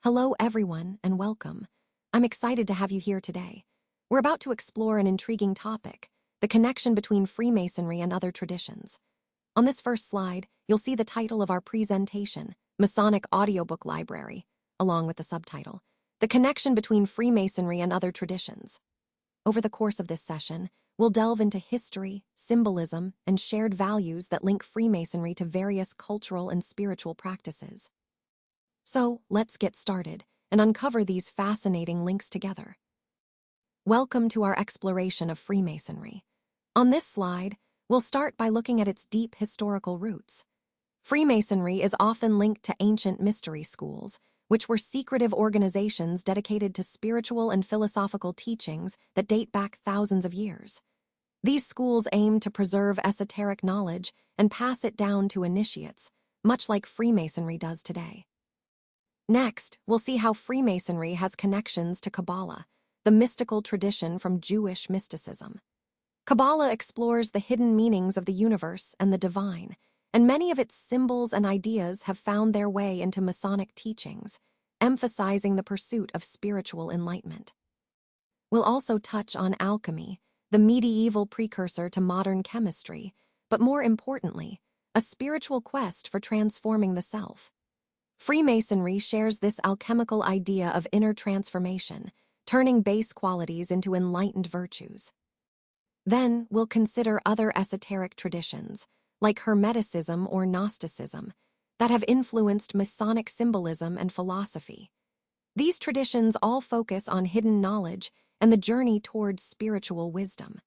Hello, everyone, and welcome. I'm excited to have you here today. We're about to explore an intriguing topic, the connection between Freemasonry and other traditions. On this first slide, you'll see the title of our presentation, Masonic Audiobook Library, along with the subtitle, The Connection Between Freemasonry and Other Traditions. Over the course of this session, we'll delve into history, symbolism, and shared values that link Freemasonry to various cultural and spiritual practices. So, let's get started and uncover these fascinating links together. Welcome to our exploration of Freemasonry. On this slide, we'll start by looking at its deep historical roots. Freemasonry is often linked to ancient mystery schools, which were secretive organizations dedicated to spiritual and philosophical teachings that date back thousands of years. These schools aim to preserve esoteric knowledge and pass it down to initiates, much like Freemasonry does today. Next, we'll see how Freemasonry has connections to Kabbalah, the mystical tradition from Jewish mysticism. Kabbalah explores the hidden meanings of the universe and the divine, and many of its symbols and ideas have found their way into Masonic teachings, emphasizing the pursuit of spiritual enlightenment. We'll also touch on alchemy, the medieval precursor to modern chemistry, but more importantly, a spiritual quest for transforming the self. Freemasonry shares this alchemical idea of inner transformation, turning base qualities into enlightened virtues. Then we'll consider other esoteric traditions, like Hermeticism or Gnosticism, that have influenced Masonic symbolism and philosophy. These traditions all focus on hidden knowledge and the journey towards spiritual wisdom.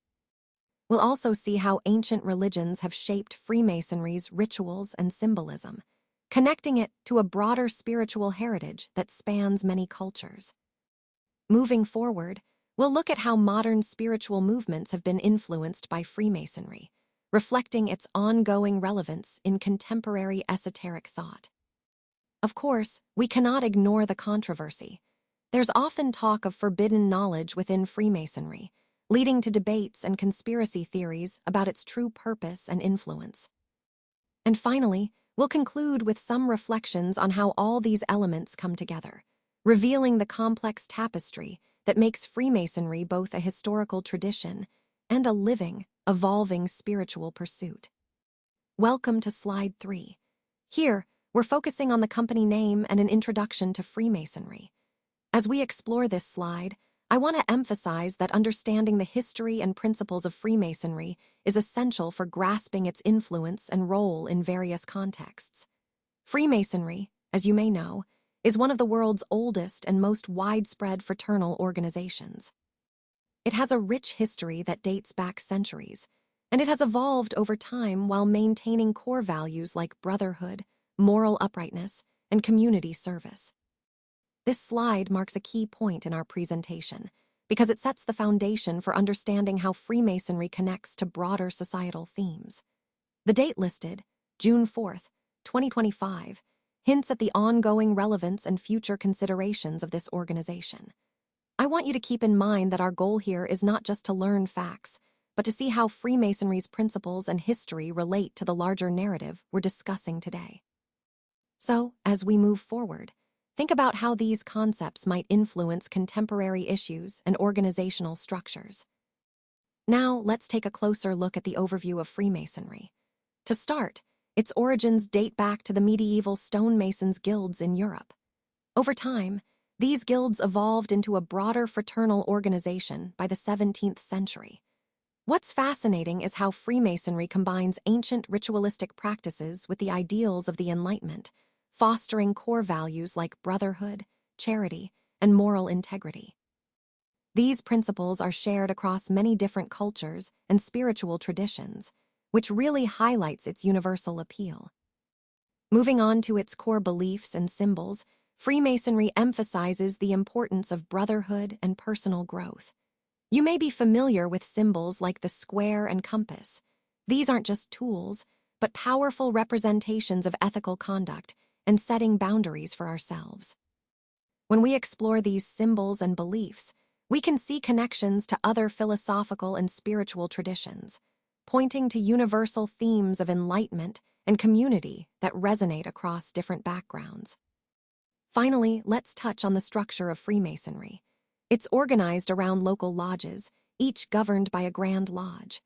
We'll also see how ancient religions have shaped Freemasonry's rituals and symbolism, connecting it to a broader spiritual heritage that spans many cultures. Moving forward, we'll look at how modern spiritual movements have been influenced by Freemasonry, reflecting its ongoing relevance in contemporary esoteric thought. Of course, we cannot ignore the controversy. There's often talk of forbidden knowledge within Freemasonry, leading to debates and conspiracy theories about its true purpose and influence. And finally, we'll conclude with some reflections on how all these elements come together, revealing the complex tapestry that makes Freemasonry both a historical tradition and a living, evolving spiritual pursuit. Welcome to Slide 3. Here, we're focusing on the company name and an introduction to Freemasonry. As we explore this slide, I want to emphasize that understanding the history and principles of Freemasonry is essential for grasping its influence and role in various contexts. Freemasonry, as you may know, is one of the world's oldest and most widespread fraternal organizations. It has a rich history that dates back centuries, and it has evolved over time while maintaining core values like brotherhood, moral uprightness, and community service. This slide marks a key point in our presentation because it sets the foundation for understanding how Freemasonry connects to broader societal themes. The date listed, June 4th, 2025, hints at the ongoing relevance and future considerations of this organization. I want you to keep in mind that our goal here is not just to learn facts, but to see how Freemasonry's principles and history relate to the larger narrative we're discussing today. So, as we move forward, think about how these concepts might influence contemporary issues and organizational structures. Now, let's take a closer look at the overview of Freemasonry. To start, its origins date back to the medieval stonemasons guilds in Europe. Over time, these guilds evolved into a broader fraternal organization by the 17th century. What's fascinating is how Freemasonry combines ancient ritualistic practices with the ideals of the Enlightenment, fostering core values like brotherhood, charity, and moral integrity. These principles are shared across many different cultures and spiritual traditions, which really highlights its universal appeal. Moving on to its core beliefs and symbols, Freemasonry emphasizes the importance of brotherhood and personal growth. You may be familiar with symbols like the square and compass. These aren't just tools, but powerful representations of ethical conduct and setting boundaries for ourselves. When we explore these symbols and beliefs, we can see connections to other philosophical and spiritual traditions, pointing to universal themes of enlightenment and community that resonate across different backgrounds. Finally, let's touch on the structure of Freemasonry. It's organized around local lodges, each governed by a Grand Lodge.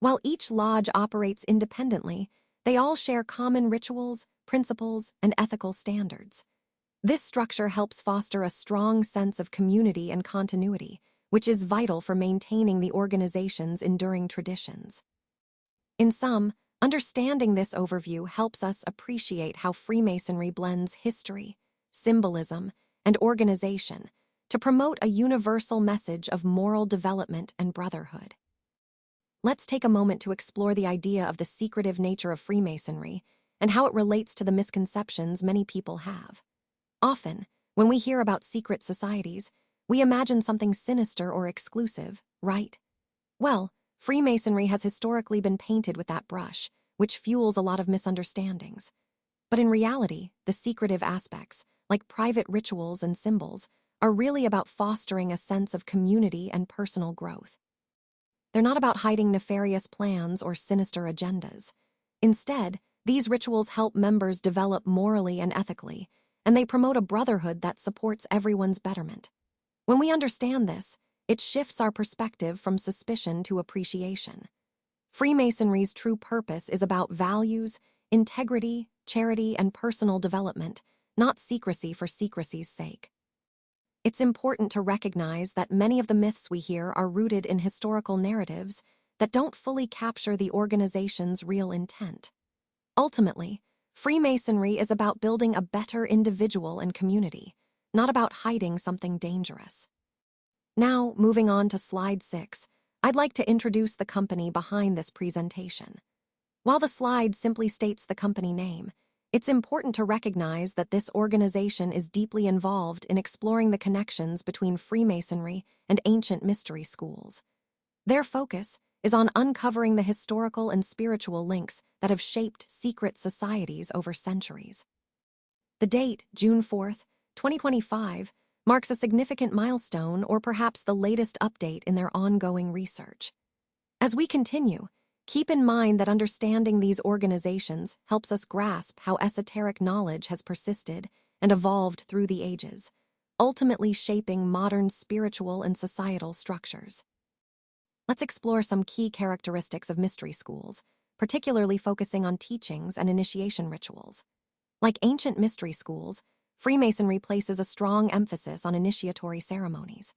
While each lodge operates independently, they all share common rituals, principles, and ethical standards. This structure helps foster a strong sense of community and continuity, which is vital for maintaining the organization's enduring traditions. In sum, understanding this overview helps us appreciate how Freemasonry blends history, symbolism, and organization to promote a universal message of moral development and brotherhood. Let's take a moment to explore the idea of the secretive nature of Freemasonry and how it relates to the misconceptions many people have. Often, when we hear about secret societies, we imagine something sinister or exclusive, right? Well, Freemasonry has historically been painted with that brush, which fuels a lot of misunderstandings. But in reality, the secretive aspects, like private rituals and symbols, are really about fostering a sense of community and personal growth. They're not about hiding nefarious plans or sinister agendas. Instead, these rituals help members develop morally and ethically, and they promote a brotherhood that supports everyone's betterment. When we understand this, it shifts our perspective from suspicion to appreciation. Freemasonry's true purpose is about values, integrity, charity, and personal development, not secrecy for secrecy's sake. It's important to recognize that many of the myths we hear are rooted in historical narratives that don't fully capture the organization's real intent. Ultimately, Freemasonry is about building a better individual and community, not about hiding something dangerous. Now, moving on to slide 6, I'd like to introduce the company behind this presentation. While the slide simply states the company name, it's important to recognize that this organization is deeply involved in exploring the connections between Freemasonry and ancient mystery schools. Their focus is on uncovering the historical and spiritual links that have shaped secret societies over centuries. The date, June 4th, 2025, marks a significant milestone or perhaps the latest update in their ongoing research. As we continue, keep in mind that understanding these organizations helps us grasp how esoteric knowledge has persisted and evolved through the ages, ultimately shaping modern spiritual and societal structures. Let's explore some key characteristics of mystery schools, particularly focusing on teachings and initiation rituals. Like ancient mystery schools, Freemasonry places a strong emphasis on initiatory ceremonies.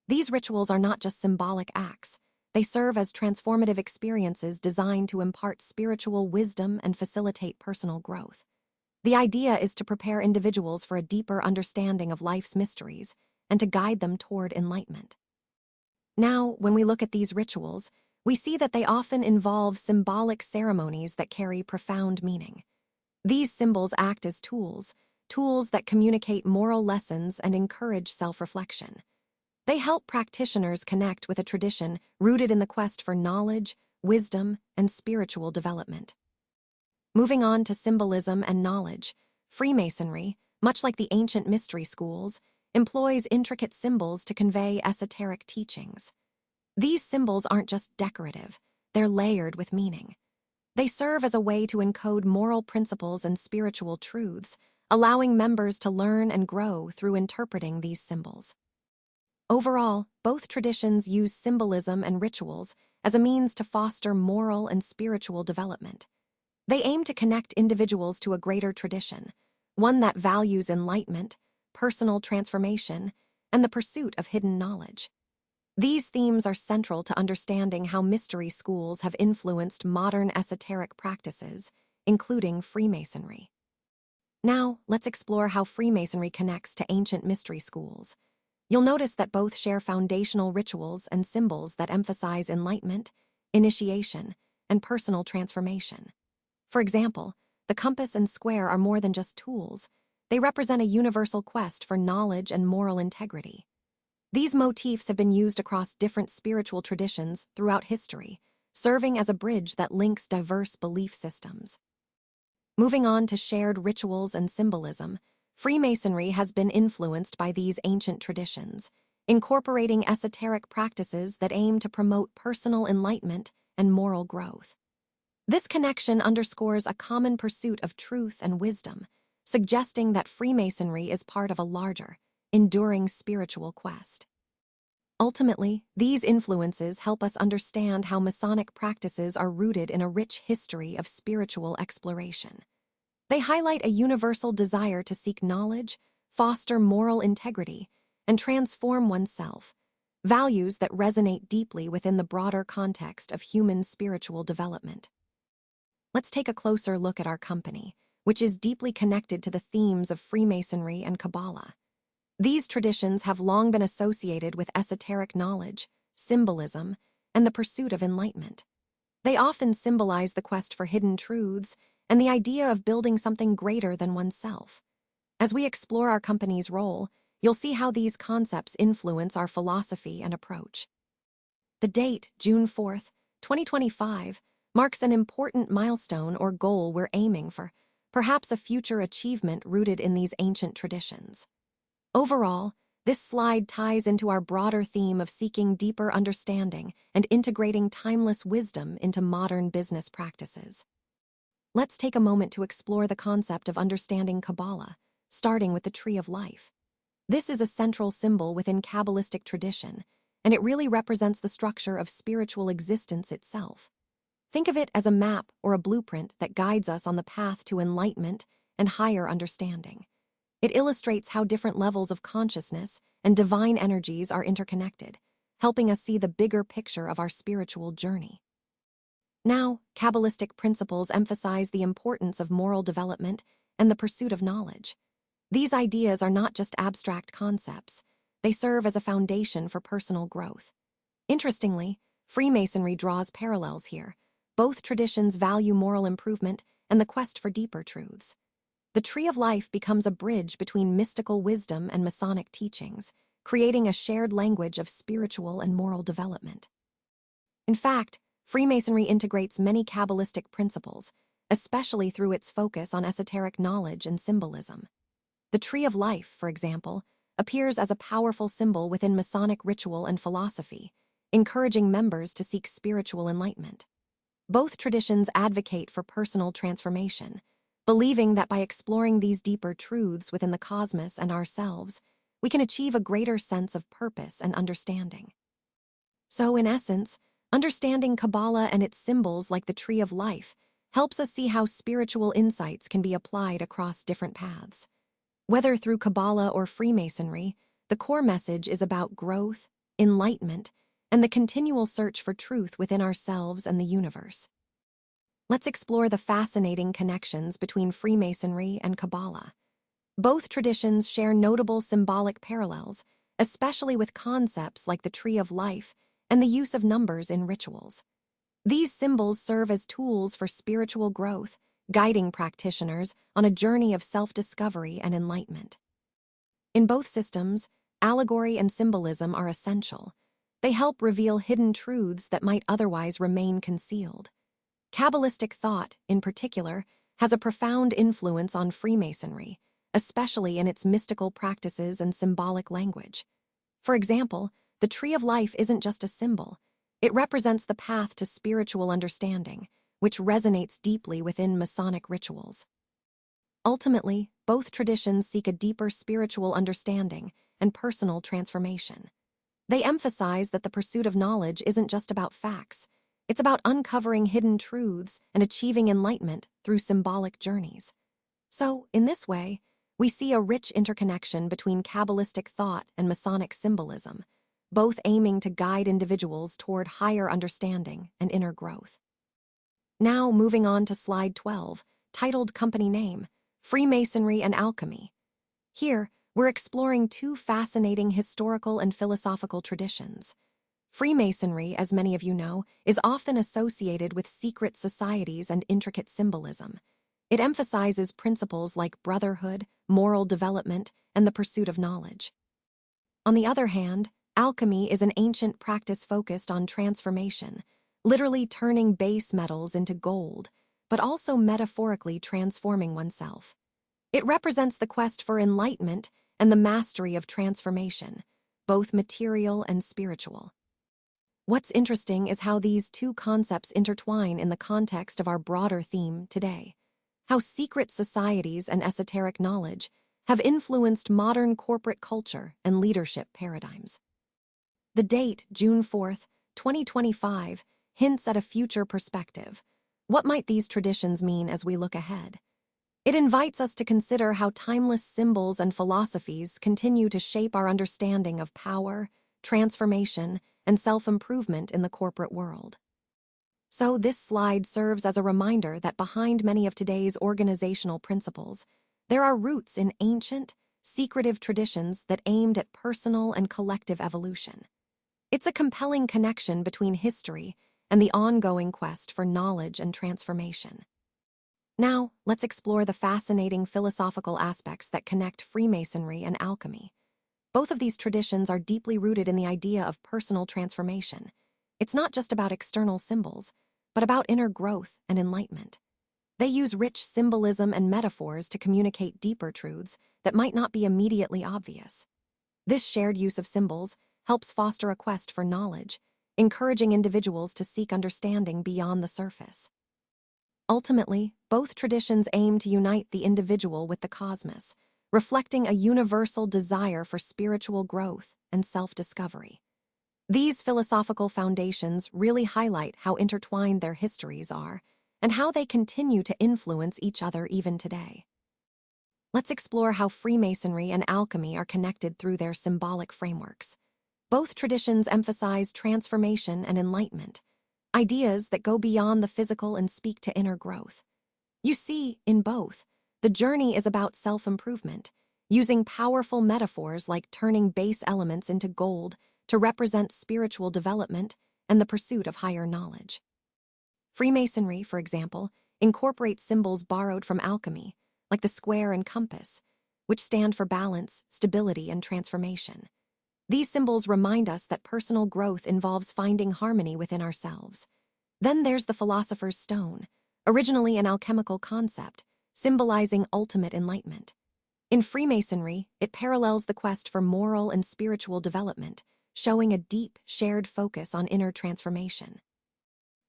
These rituals are not just symbolic acts. They serve as transformative experiences designed to impart spiritual wisdom and facilitate personal growth. The idea is to prepare individuals for a deeper understanding of life's mysteries and to guide them toward enlightenment. Now, when we look at these rituals, we see that they often involve symbolic ceremonies that carry profound meaning. These symbols act as tools that communicate moral lessons and encourage self-reflection. They help practitioners connect with a tradition rooted in the quest for knowledge, wisdom, and spiritual development. Moving on to symbolism and knowledge, Freemasonry, much like the ancient mystery schools, employs intricate symbols to convey esoteric teachings. These symbols aren't just decorative, they're layered with meaning. They serve as a way to encode moral principles and spiritual truths, allowing members to learn and grow through interpreting these symbols. Overall, both traditions use symbolism and rituals as a means to foster moral and spiritual development. They aim to connect individuals to a greater tradition, one that values enlightenment, personal transformation, and the pursuit of hidden knowledge. These themes are central to understanding how mystery schools have influenced modern esoteric practices, including Freemasonry. Now, let's explore how Freemasonry connects to ancient mystery schools. You'll notice that both share foundational rituals and symbols that emphasize enlightenment, initiation, and personal transformation. For example, the compass and square are more than just tools. They represent a universal quest for knowledge and moral integrity. These motifs have been used across different spiritual traditions throughout history, serving as a bridge that links diverse belief systems. Moving on to shared rituals and symbolism, Freemasonry has been influenced by these ancient traditions, incorporating esoteric practices that aim to promote personal enlightenment and moral growth. This connection underscores a common pursuit of truth and wisdom, suggesting that Freemasonry is part of a larger, enduring spiritual quest. Ultimately, these influences help us understand how Masonic practices are rooted in a rich history of spiritual exploration. They highlight a universal desire to seek knowledge, foster moral integrity, and transform oneself, values that resonate deeply within the broader context of human spiritual development. Let's take a closer look at our company, which is deeply connected to the themes of Freemasonry and Kabbalah. These traditions have long been associated with esoteric knowledge, symbolism, and the pursuit of enlightenment. They often symbolize the quest for hidden truths and the idea of building something greater than oneself. As we explore our company's role, you'll see how these concepts influence our philosophy and approach. The date, June 4th, 2025, marks an important milestone or goal we're aiming for, perhaps a future achievement rooted in these ancient traditions. Overall, this slide ties into our broader theme of seeking deeper understanding and integrating timeless wisdom into modern business practices. Let's take a moment to explore the concept of understanding Kabbalah, starting with the Tree of Life. This is a central symbol within Kabbalistic tradition, and it really represents the structure of spiritual existence itself. Think of it as a map or a blueprint that guides us on the path to enlightenment and higher understanding. It illustrates how different levels of consciousness and divine energies are interconnected, helping us see the bigger picture of our spiritual journey. Now, Kabbalistic principles emphasize the importance of moral development and the pursuit of knowledge. These ideas are not just abstract concepts, they serve as a foundation for personal growth. Interestingly, Freemasonry draws parallels here. Both traditions value moral improvement and the quest for deeper truths. The Tree of Life becomes a bridge between mystical wisdom and Masonic teachings, creating a shared language of spiritual and moral development. In fact, Freemasonry integrates many Kabbalistic principles, especially through its focus on esoteric knowledge and symbolism. The Tree of Life, for example, appears as a powerful symbol within Masonic ritual and philosophy, encouraging members to seek spiritual enlightenment. Both traditions advocate for personal transformation, believing that by exploring these deeper truths within the cosmos and ourselves, we can achieve a greater sense of purpose and understanding. So, in essence, understanding Kabbalah and its symbols like the Tree of Life helps us see how spiritual insights can be applied across different paths. Whether through Kabbalah or Freemasonry, the core message is about growth, enlightenment, and the continual search for truth within ourselves and the universe. Let's explore the fascinating connections between Freemasonry and Kabbalah. Both traditions share notable symbolic parallels, especially with concepts like the Tree of Life and the use of numbers in rituals. These symbols serve as tools for spiritual growth, guiding practitioners on a journey of self-discovery and enlightenment. In both systems, allegory and symbolism are essential. They help reveal hidden truths that might otherwise remain concealed. Kabbalistic thought, in particular, has a profound influence on Freemasonry, especially in its mystical practices and symbolic language. For example, the Tree of Life isn't just a symbol. It represents the path to spiritual understanding, which resonates deeply within Masonic rituals. Ultimately, both traditions seek a deeper spiritual understanding and personal transformation. They emphasize that the pursuit of knowledge isn't just about facts. It's about uncovering hidden truths and achieving enlightenment through symbolic journeys. So, in this way, we see a rich interconnection between Kabbalistic thought and Masonic symbolism, both aiming to guide individuals toward higher understanding and inner growth. Now, moving on to slide 12, titled Company Name, Freemasonry and Alchemy. Here, we're exploring two fascinating historical and philosophical traditions. Freemasonry, as many of you know, is often associated with secret societies and intricate symbolism. It emphasizes principles like brotherhood, moral development, and the pursuit of knowledge. On the other hand, alchemy is an ancient practice focused on transformation, literally turning base metals into gold, but also metaphorically transforming oneself. It represents the quest for enlightenment and the mastery of transformation, both material and spiritual. What's interesting is how these two concepts intertwine in the context of our broader theme today. how secret societies and esoteric knowledge have influenced modern corporate culture and leadership paradigms. The date, June 4th, 2025, hints at a future perspective. What might these traditions mean as we look ahead? It invites us to consider how timeless symbols and philosophies continue to shape our understanding of power, transformation, and self-improvement in the corporate world. So this slide serves as a reminder that behind many of today's organizational principles, there are roots in ancient, secretive traditions that aimed at personal and collective evolution. It's a compelling connection between history and the ongoing quest for knowledge and transformation. Now, let's explore the fascinating philosophical aspects that connect Freemasonry and alchemy. Both of these traditions are deeply rooted in the idea of personal transformation. It's not just about external symbols, but about inner growth and enlightenment. They use rich symbolism and metaphors to communicate deeper truths that might not be immediately obvious. This shared use of symbols helps foster a quest for knowledge, encouraging individuals to seek understanding beyond the surface. Ultimately, both traditions aim to unite the individual with the cosmos, reflecting a universal desire for spiritual growth and self-discovery. These philosophical foundations really highlight how intertwined their histories are and how they continue to influence each other even today. Let's explore how Freemasonry and alchemy are connected through their symbolic frameworks. Both traditions emphasize transformation and enlightenment, ideas that go beyond the physical and speak to inner growth. You see, in both, the journey is about self-improvement, using powerful metaphors like turning base elements into gold to represent spiritual development and the pursuit of higher knowledge. Freemasonry, for example, incorporates symbols borrowed from alchemy, like the square and compass, which stand for balance, stability, and transformation. These symbols remind us that personal growth involves finding harmony within ourselves. Then there's the philosopher's stone, originally an alchemical concept, symbolizing ultimate enlightenment. In Freemasonry, it parallels the quest for moral and spiritual development, showing a deep, shared focus on inner transformation.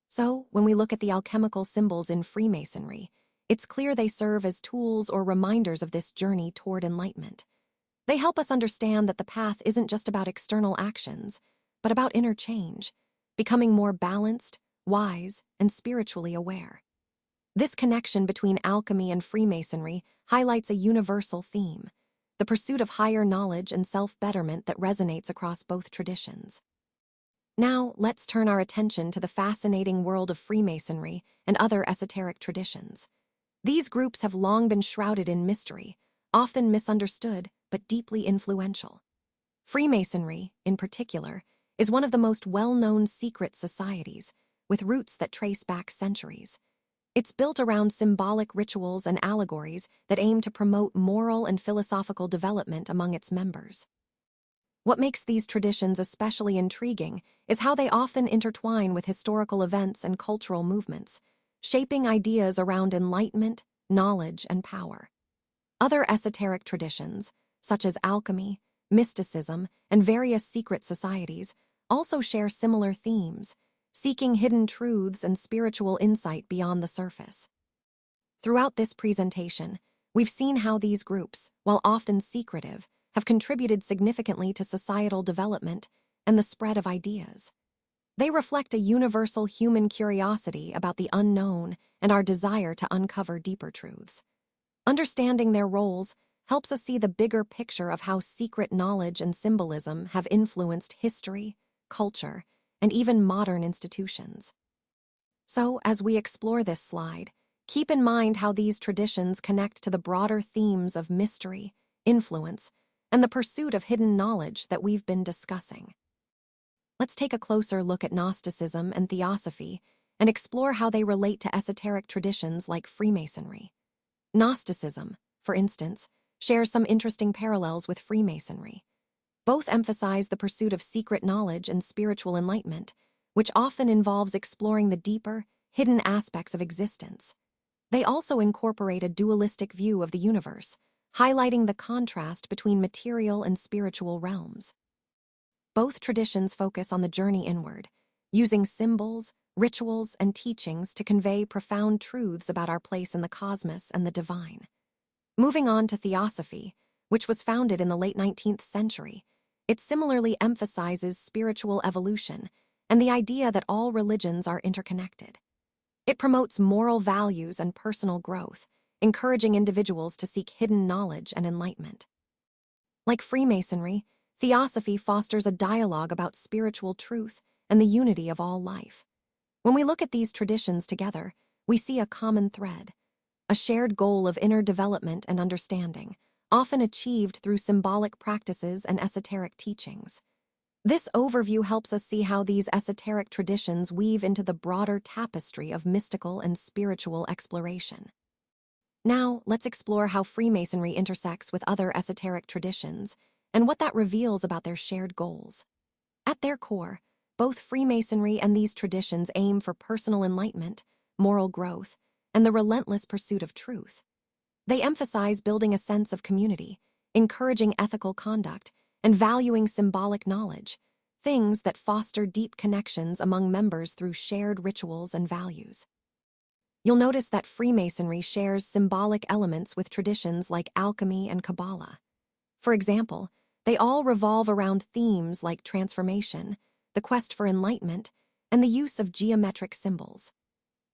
So, when we look at the alchemical symbols in Freemasonry, it's clear they serve as tools or reminders of this journey toward enlightenment. They help us understand that the path isn't just about external actions, but about inner change, becoming more balanced, wise, and spiritually aware. This connection between alchemy and Freemasonry highlights a universal theme, the pursuit of higher knowledge and self-betterment that resonates across both traditions. Now, let's turn our attention to the fascinating world of Freemasonry and other esoteric traditions. These groups have long been shrouded in mystery, often misunderstood, but deeply influential. Freemasonry, in particular, is one of the most well-known secret societies, with roots that trace back centuries. It's built around symbolic rituals and allegories that aim to promote moral and philosophical development among its members. What makes these traditions especially intriguing is how they often intertwine with historical events and cultural movements, shaping ideas around enlightenment, knowledge, and power. Other esoteric traditions, such as alchemy, mysticism, and various secret societies, also share similar themes, seeking hidden truths and spiritual insight beyond the surface. Throughout this presentation, we've seen how these groups, while often secretive, have contributed significantly to societal development and the spread of ideas. They reflect a universal human curiosity about the unknown and our desire to uncover deeper truths. Understanding their roles helps us see the bigger picture of how secret knowledge and symbolism have influenced history, culture, and even modern institutions. So, as we explore this slide, keep in mind how these traditions connect to the broader themes of mystery, influence, and the pursuit of hidden knowledge that we've been discussing. Let's take a closer look at Gnosticism and Theosophy and explore how they relate to esoteric traditions like Freemasonry. Gnosticism, for instance, shares some interesting parallels with Freemasonry. Both emphasize the pursuit of secret knowledge and spiritual enlightenment, which often involves exploring the deeper, hidden aspects of existence. They also incorporate a dualistic view of the universe, highlighting the contrast between material and spiritual realms. Both traditions focus on the journey inward, using symbols, rituals, and teachings to convey profound truths about our place in the cosmos and the divine. Moving on to Theosophy, which was founded in the late 19th century, it similarly emphasizes spiritual evolution and the idea that all religions are interconnected. It promotes moral values and personal growth, encouraging individuals to seek hidden knowledge and enlightenment. Like Freemasonry, Theosophy fosters a dialogue about spiritual truth and the unity of all life. When we look at these traditions together, we see a common thread, a shared goal of inner development and understanding, often achieved through symbolic practices and esoteric teachings. This overview helps us see how these esoteric traditions weave into the broader tapestry of mystical and spiritual exploration. Now, let's explore how Freemasonry intersects with other esoteric traditions and what that reveals about their shared goals. At their core, both Freemasonry and these traditions aim for personal enlightenment, moral growth, and the relentless pursuit of truth. They emphasize building a sense of community, encouraging ethical conduct, and valuing symbolic knowledge, things that foster deep connections among members through shared rituals and values. You'll notice that Freemasonry shares symbolic elements with traditions like alchemy and Kabbalah. For example, they all revolve around themes like transformation, the quest for enlightenment, and the use of geometric symbols.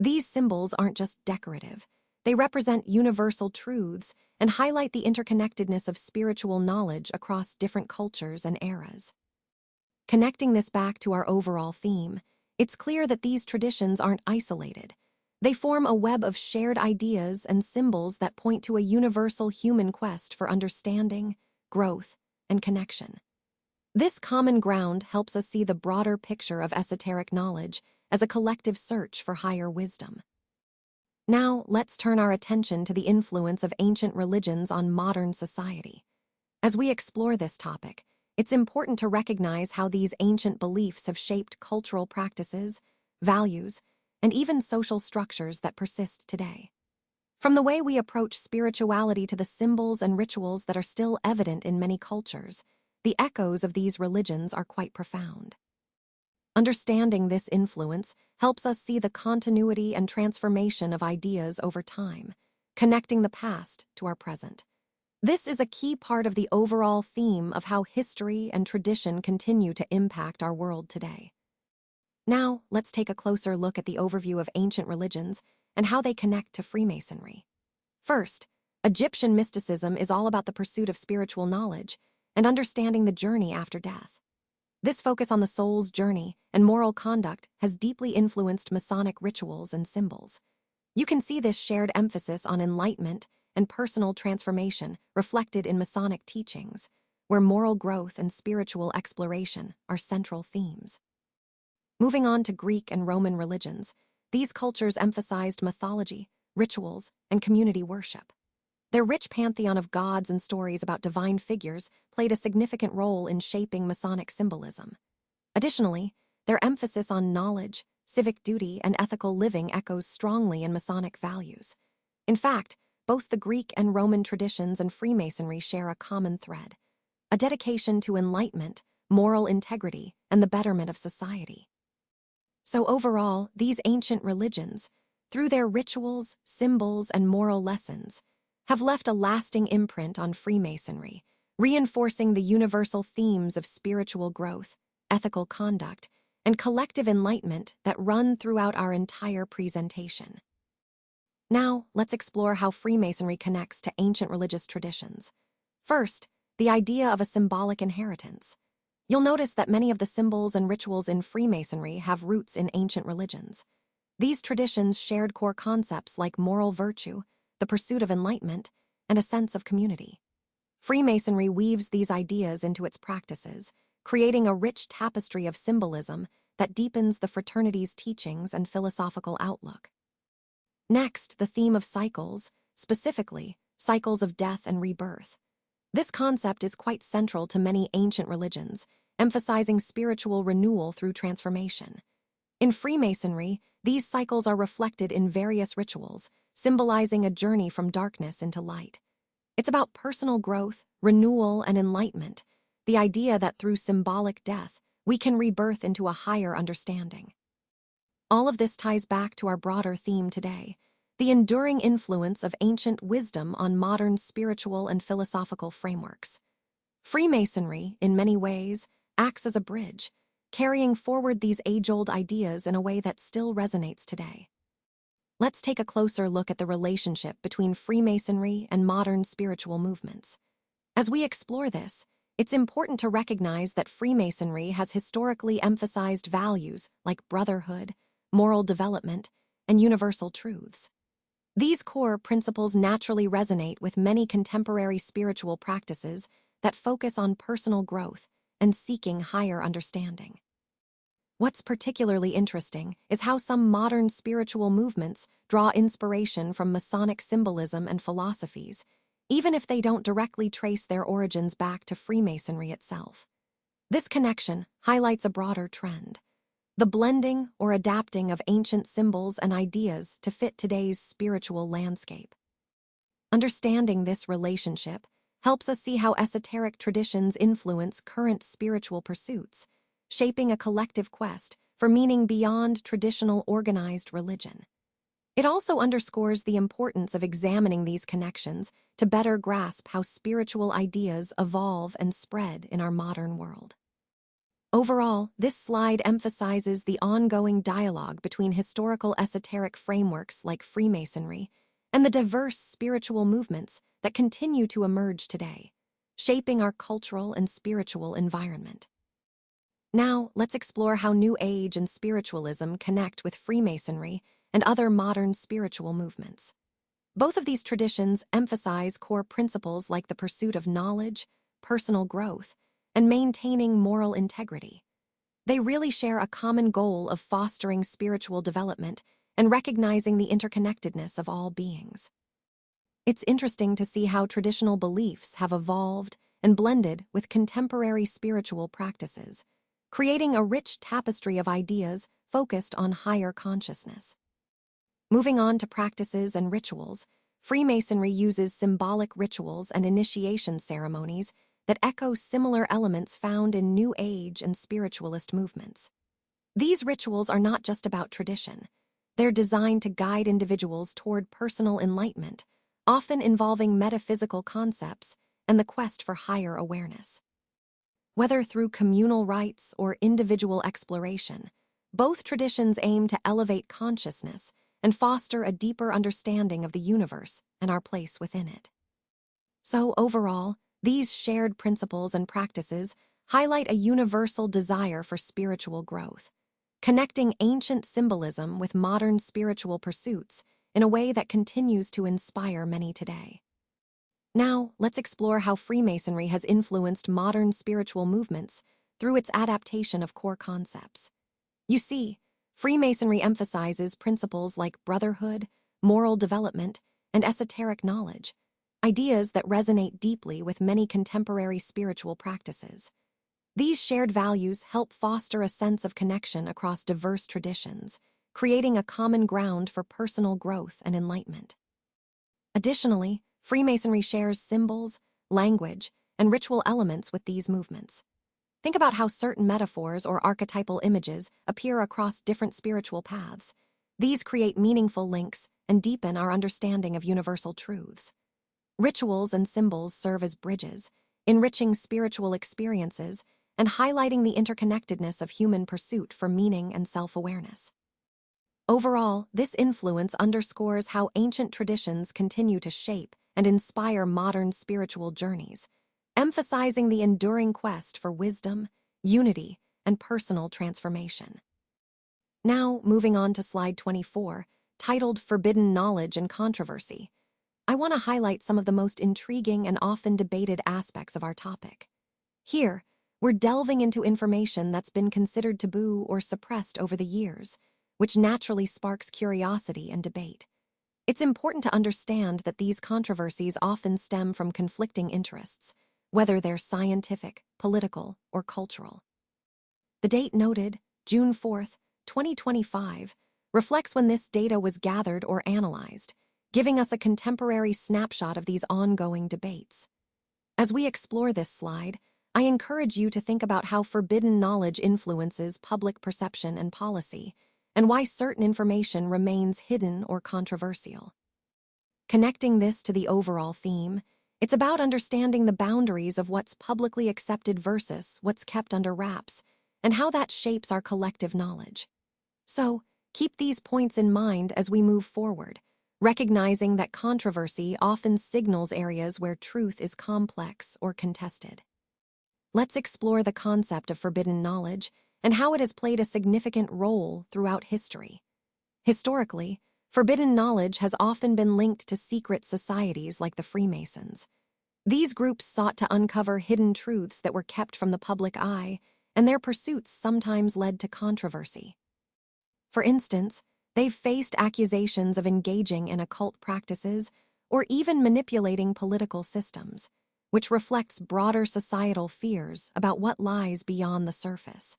These symbols aren't just decorative. They represent universal truths and highlight the interconnectedness of spiritual knowledge across different cultures and eras. Connecting this back to our overall theme, it's clear that these traditions aren't isolated. They form a web of shared ideas and symbols that point to a universal human quest for understanding, growth, and connection. This common ground helps us see the broader picture of esoteric knowledge as a collective search for higher wisdom. Now, let's turn our attention to the influence of ancient religions on modern society. As we explore this topic, it's important to recognize how these ancient beliefs have shaped cultural practices, values, and even social structures that persist today. From the way we approach spirituality to the symbols and rituals that are still evident in many cultures, the echoes of these religions are quite profound. Understanding this influence helps us see the continuity and transformation of ideas over time, connecting the past to our present. This is a key part of the overall theme of how history and tradition continue to impact our world today. Now, let's take a closer look at the overview of ancient religions and how they connect to Freemasonry. First, Egyptian mysticism is all about the pursuit of spiritual knowledge and understanding the journey after death. This focus on the soul's journey and moral conduct has deeply influenced Masonic rituals and symbols. You can see this shared emphasis on enlightenment and personal transformation reflected in Masonic teachings, where moral growth and spiritual exploration are central themes. Moving on to Greek and Roman religions, these cultures emphasized mythology, rituals, and community worship. Their rich pantheon of gods and stories about divine figures played a significant role in shaping Masonic symbolism. Additionally, their emphasis on knowledge, civic duty, and ethical living echoes strongly in Masonic values. In fact, both the Greek and Roman traditions and Freemasonry share a common thread, a dedication to enlightenment, moral integrity, and the betterment of society. So overall, these ancient religions, through their rituals, symbols, and moral lessons, have left a lasting imprint on Freemasonry, reinforcing the universal themes of spiritual growth, ethical conduct, and collective enlightenment that run throughout our entire presentation. Now, let's explore how Freemasonry connects to ancient religious traditions. First, the idea of a symbolic inheritance. You'll notice that many of the symbols and rituals in Freemasonry have roots in ancient religions. These traditions shared core concepts like moral virtue, the pursuit of enlightenment, and a sense of community. Freemasonry weaves these ideas into its practices, creating a rich tapestry of symbolism that deepens the fraternity's teachings and philosophical outlook. Next, the theme of cycles, specifically cycles of death and rebirth. This concept is quite central to many ancient religions, emphasizing spiritual renewal through transformation. In Freemasonry, these cycles are reflected in various rituals, symbolizing a journey from darkness into light. It's about personal growth, renewal, and enlightenment, the idea that through symbolic death, we can rebirth into a higher understanding. All of this ties back to our broader theme today, the enduring influence of ancient wisdom on modern spiritual and philosophical frameworks. Freemasonry, in many ways, acts as a bridge, carrying forward these age-old ideas in a way that still resonates today. Let's take a closer look at the relationship between Freemasonry and modern spiritual movements. As we explore this, it's important to recognize that Freemasonry has historically emphasized values like brotherhood, moral development, and universal truths. These core principles naturally resonate with many contemporary spiritual practices that focus on personal growth and seeking higher understanding. What's particularly interesting is how some modern spiritual movements draw inspiration from Masonic symbolism and philosophies, even if they don't directly trace their origins back to Freemasonry itself. This connection highlights a broader trend: the blending or adapting of ancient symbols and ideas to fit today's spiritual landscape. Understanding this relationship helps us see how esoteric traditions influence current spiritual pursuits, shaping a collective quest for meaning beyond traditional organized religion. It also underscores the importance of examining these connections to better grasp how spiritual ideas evolve and spread in our modern world. Overall, this slide emphasizes the ongoing dialogue between historical esoteric frameworks like Freemasonry and the diverse spiritual movements that continue to emerge today, shaping our cultural and spiritual environment. Now, let's explore how New Age and spiritualism connect with Freemasonry and other modern spiritual movements. Both of these traditions emphasize core principles like the pursuit of knowledge, personal growth, and maintaining moral integrity. They really share a common goal of fostering spiritual development and recognizing the interconnectedness of all beings. It's interesting to see how traditional beliefs have evolved and blended with contemporary spiritual practices, creating a rich tapestry of ideas focused on higher consciousness. Moving on to practices and rituals, Freemasonry uses symbolic rituals and initiation ceremonies that echo similar elements found in New Age and spiritualist movements. These rituals are not just about tradition. They're designed to guide individuals toward personal enlightenment, often involving metaphysical concepts and the quest for higher awareness. Whether through communal rites or individual exploration, both traditions aim to elevate consciousness and foster a deeper understanding of the universe and our place within it. So overall, these shared principles and practices highlight a universal desire for spiritual growth, connecting ancient symbolism with modern spiritual pursuits in a way that continues to inspire many today. Now, let's explore how Freemasonry has influenced modern spiritual movements through its adaptation of core concepts. You see, Freemasonry emphasizes principles like brotherhood, moral development, and esoteric knowledge, ideas that resonate deeply with many contemporary spiritual practices. These shared values help foster a sense of connection across diverse traditions, creating a common ground for personal growth and enlightenment. Additionally, Freemasonry shares symbols, language, and ritual elements with these movements. Think about how certain metaphors or archetypal images appear across different spiritual paths. These create meaningful links and deepen our understanding of universal truths. Rituals and symbols serve as bridges, enriching spiritual experiences and highlighting the interconnectedness of human pursuit for meaning and self-awareness. Overall, this influence underscores how ancient traditions continue to shape and inspire modern spiritual journeys, emphasizing the enduring quest for wisdom, unity, and personal transformation. Now, moving on to slide 24, titled Forbidden Knowledge and Controversy, I want to highlight some of the most intriguing and often debated aspects of our topic. Here, we're delving into information that's been considered taboo or suppressed over the years, which naturally sparks curiosity and debate. It's important to understand that these controversies often stem from conflicting interests, whether they're scientific, political, or cultural. The date noted, June 4th, 2025, reflects when this data was gathered or analyzed, giving us a contemporary snapshot of these ongoing debates. As we explore this slide, I encourage you to think about how forbidden knowledge influences public perception and policy, and why certain information remains hidden or controversial. Connecting this to the overall theme, it's about understanding the boundaries of what's publicly accepted versus what's kept under wraps, and how that shapes our collective knowledge. So, keep these points in mind as we move forward, recognizing that controversy often signals areas where truth is complex or contested. Let's explore the concept of forbidden knowledge and how it has played a significant role throughout history. Historically, forbidden knowledge has often been linked to secret societies like the Freemasons. These groups sought to uncover hidden truths that were kept from the public eye, and their pursuits sometimes led to controversy. For instance, they've faced accusations of engaging in occult practices or even manipulating political systems, which reflects broader societal fears about what lies beyond the surface.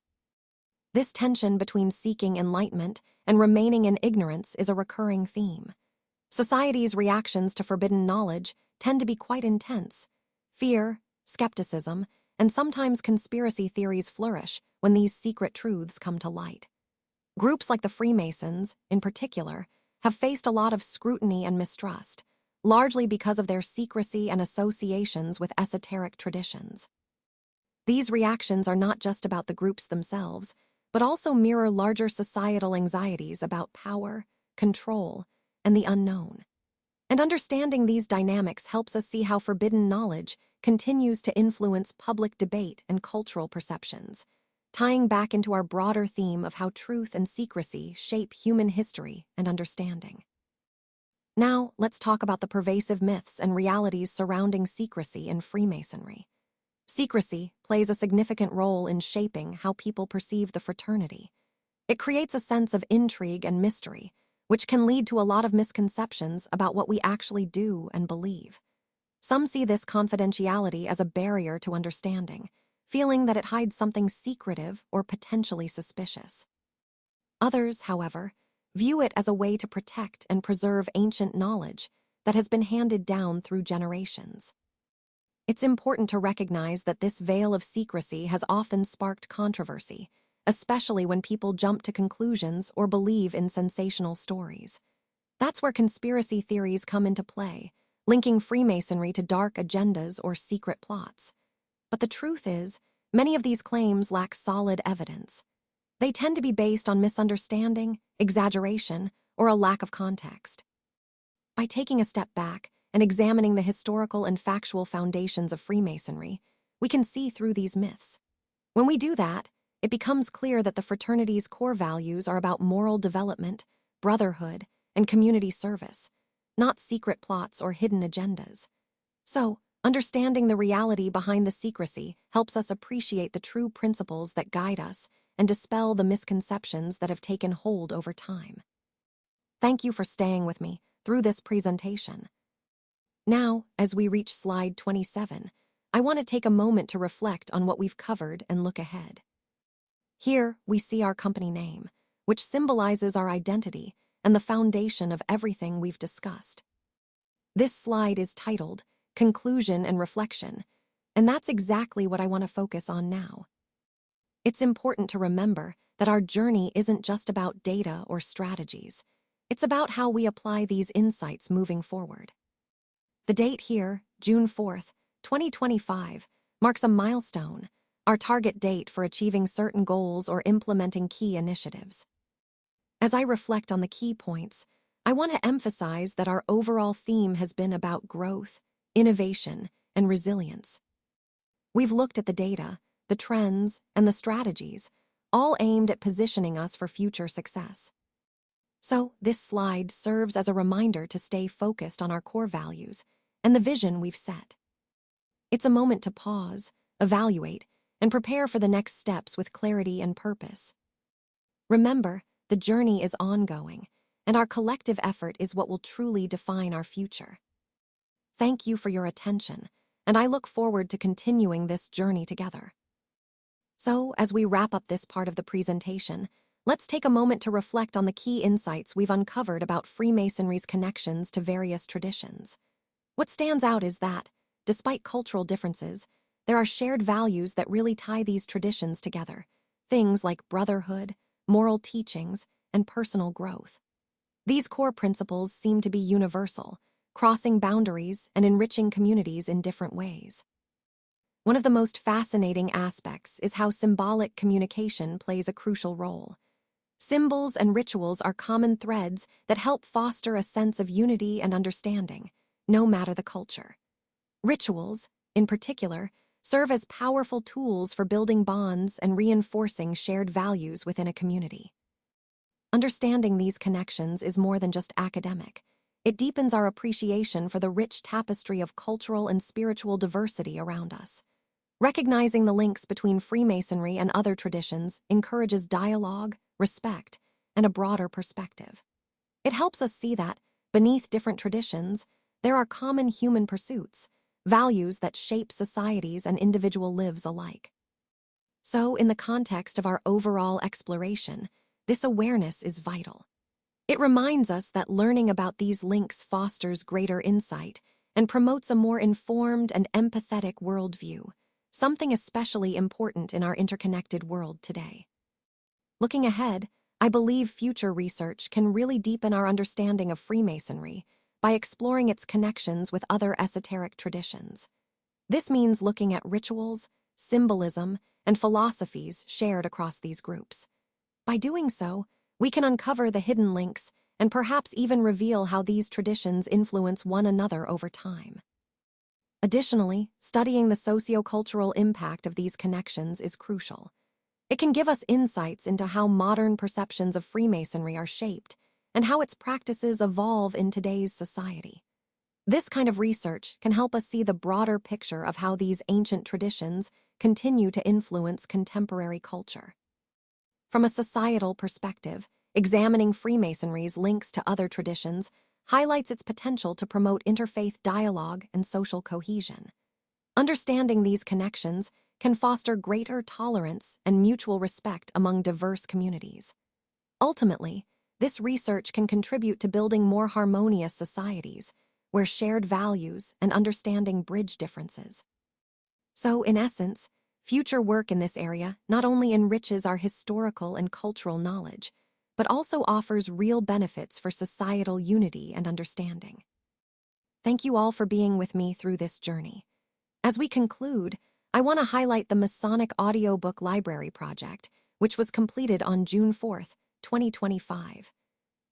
This tension between seeking enlightenment and remaining in ignorance is a recurring theme. Society's reactions to forbidden knowledge tend to be quite intense. Fear, skepticism, and sometimes conspiracy theories flourish when these secret truths come to light. Groups like the Freemasons, in particular, have faced a lot of scrutiny and mistrust, largely because of their secrecy and associations with esoteric traditions. These reactions are not just about the groups themselves, but also mirror larger societal anxieties about power, control, and the unknown. And understanding these dynamics helps us see how forbidden knowledge continues to influence public debate and cultural perceptions, tying back into our broader theme of how truth and secrecy shape human history and understanding. Now, let's talk about the pervasive myths and realities surrounding secrecy in Freemasonry. Secrecy plays a significant role in shaping how people perceive the fraternity. It creates a sense of intrigue and mystery, which can lead to a lot of misconceptions about what we actually do and believe. Some see this confidentiality as a barrier to understanding, feeling that it hides something secretive or potentially suspicious. Others, however, view it as a way to protect and preserve ancient knowledge that has been handed down through generations. It's important to recognize that this veil of secrecy has often sparked controversy, especially when people jump to conclusions or believe in sensational stories. That's where conspiracy theories come into play, linking Freemasonry to dark agendas or secret plots. But the truth is, many of these claims lack solid evidence. They tend to be based on misunderstanding, exaggeration, or a lack of context. By taking a step back and examining the historical and factual foundations of Freemasonry, we can see through these myths. When we do that, it becomes clear that the fraternity's core values are about moral development, brotherhood, and community service, not secret plots or hidden agendas. So, understanding the reality behind the secrecy helps us appreciate the true principles that guide us and dispel the misconceptions that have taken hold over time. Thank you for staying with me through this presentation. Now, as we reach slide 27, I want to take a moment to reflect on what we've covered and look ahead. Here, we see our company name, which symbolizes our identity and the foundation of everything we've discussed. This slide is titled Conclusion and Reflection, and that's exactly what I want to focus on now. It's important to remember that our journey isn't just about data or strategies. It's about how we apply these insights moving forward. The date here, June 4th, 2025, marks a milestone, our target date for achieving certain goals or implementing key initiatives. As I reflect on the key points, I want to emphasize that our overall theme has been about growth, innovation, and resilience. We've looked at the data, the trends, and the strategies, all aimed at positioning us for future success. So, this slide serves as a reminder to stay focused on our core values and the vision we've set. It's a moment to pause, evaluate, and prepare for the next steps with clarity and purpose. Remember, the journey is ongoing, and our collective effort is what will truly define our future. Thank you for your attention, and I look forward to continuing this journey together. So, as we wrap up this part of the presentation, let's take a moment to reflect on the key insights we've uncovered about Freemasonry's connections to various traditions. What stands out is that, despite cultural differences, there are shared values that really tie these traditions together, things like brotherhood, moral teachings, and personal growth. These core principles seem to be universal, crossing boundaries and enriching communities in different ways. One of the most fascinating aspects is how symbolic communication plays a crucial role. Symbols and rituals are common threads that help foster a sense of unity and understanding, no matter the culture. Rituals, in particular, serve as powerful tools for building bonds and reinforcing shared values within a community. Understanding these connections is more than just academic. It deepens our appreciation for the rich tapestry of cultural and spiritual diversity around us. Recognizing the links between Freemasonry and other traditions encourages dialogue, respect, and a broader perspective. It helps us see that, beneath different traditions, there are common human pursuits, values that shape societies and individual lives alike. So, in the context of our overall exploration, this awareness is vital. It reminds us that learning about these links fosters greater insight and promotes a more informed and empathetic worldview, something especially important in our interconnected world today. Looking ahead, I believe future research can really deepen our understanding of Freemasonry by exploring its connections with other esoteric traditions. This means looking at rituals, symbolism, and philosophies shared across these groups. By doing so, we can uncover the hidden links and perhaps even reveal how these traditions influence one another over time. Additionally, studying the sociocultural impact of these connections is crucial. It can give us insights into how modern perceptions of Freemasonry are shaped and how its practices evolve in today's society. This kind of research can help us see the broader picture of how these ancient traditions continue to influence contemporary culture. From a societal perspective, examining Freemasonry's links to other traditions highlights its potential to promote interfaith dialogue and social cohesion. Understanding these connections can foster greater tolerance and mutual respect among diverse communities. Ultimately, this research can contribute to building more harmonious societies where shared values and understanding bridge differences. So, in essence, future work in this area not only enriches our historical and cultural knowledge, but also offers real benefits for societal unity and understanding. Thank you all for being with me through this journey. As we conclude, I want to highlight the Masonic Audiobook Library project, which was completed on June 4th, 2025.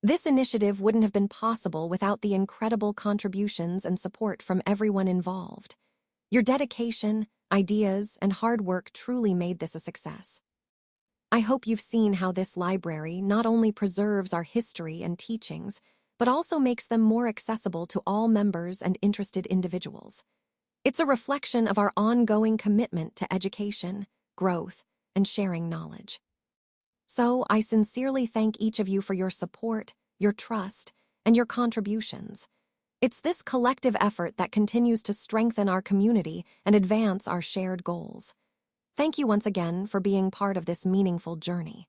This initiative wouldn't have been possible without the incredible contributions and support from everyone involved. Your dedication, ideas, and hard work truly made this a success. I hope you've seen how this library not only preserves our history and teachings, but also makes them more accessible to all members and interested individuals. It's a reflection of our ongoing commitment to education, growth, and sharing knowledge. So, I sincerely thank each of you for your support, your trust, and your contributions. It's this collective effort that continues to strengthen our community and advance our shared goals. Thank you once again for being part of this meaningful journey.